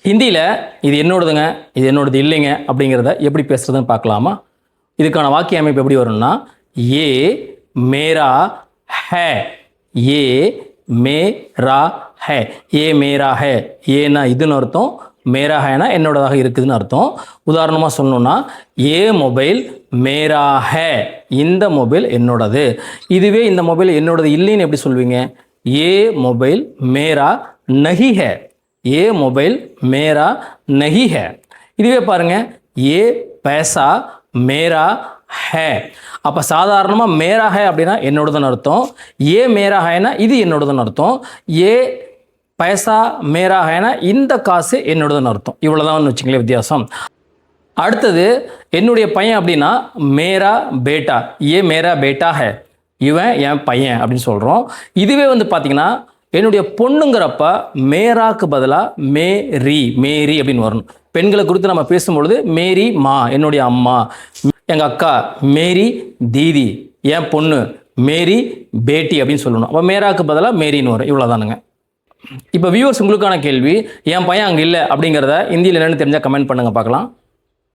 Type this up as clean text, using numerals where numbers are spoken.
ஹிந்தியில் இது என்னோடதுங்க, இது என்னோடது இல்லைங்க அப்படிங்கிறத எப்படி பேசுகிறதுன்னு பார்க்கலாமா? இதுக்கான வாக்கிய அமைப்பு எப்படி வரும்னா, ஏ மேரா ஹே, ஏ மேரா ஹே, ஏ மேரா ஹே, ஏன்னா இதுன்னு அர்த்தம், மேரா ஹேனா என்னோடதாக இருக்குதுன்னு அர்த்தம். உதாரணமாக சொல்லணும்னா, ஏ மொபைல் மேரா ஹே, இந்த மொபைல் என்னோடது. இதுவே இந்த மொபைல் என்னோடது இல்லைன்னு எப்படி சொல்வீங்க? ஏ மொபைல் மேரா நஹி ஹே, ஏ மொபைல் மேரா நஹி ஹே. இதுவே பாருங்க, ஏ பைசா மேரா ஹே. அப்போ சாதாரணமாக மேரா ஹே அப்படின்னா என்னோடதுன்னு அர்த்தம். ஏ மேரா ஹேனா இது என்னோடதுன்னு அர்த்தம். ஏ பைசா மேரா ஹேனா இந்த காசு என்னோடதுன்னு அர்த்தம். இவ்வளோதான் வச்சுங்களேன் வித்தியாசம். அடுத்தது என்னுடைய பையன் அப்படின்னா மேரா பேட்டா, ஏ மேரா பேட்டா ஹே, இவன் என் பையன் அப்படின்னு சொல்கிறோம். இதுவே பார்த்தீங்கன்னா என்னுடைய பொண்ணுங்கிறப்ப மேராக்கு பதிலாக மேரி, மேரி அப்படின்னு வரணும். பெண்களை குறித்து நம்ம பேசும்பொழுது மேரி மா, என்னுடைய அம்மா, எங்கள் அக்கா மேரி தீதி, என் பொண்ணு மேரி பேட்டி அப்படின்னு சொல்லணும். அப்போ மேராக்கு பதிலாக மேரின்னு வரும். இவ்வளோதானுங்க. இப்போ வியூவர்ஸ், உங்களுக்கான கேள்வி, என் பையன் அங்கே இல்லை அப்படிங்கிறத ஹிந்தியில் என்னென்னு தெரிஞ்சால் கமெண்ட் பண்ணுங்கள் பார்க்கலாம்.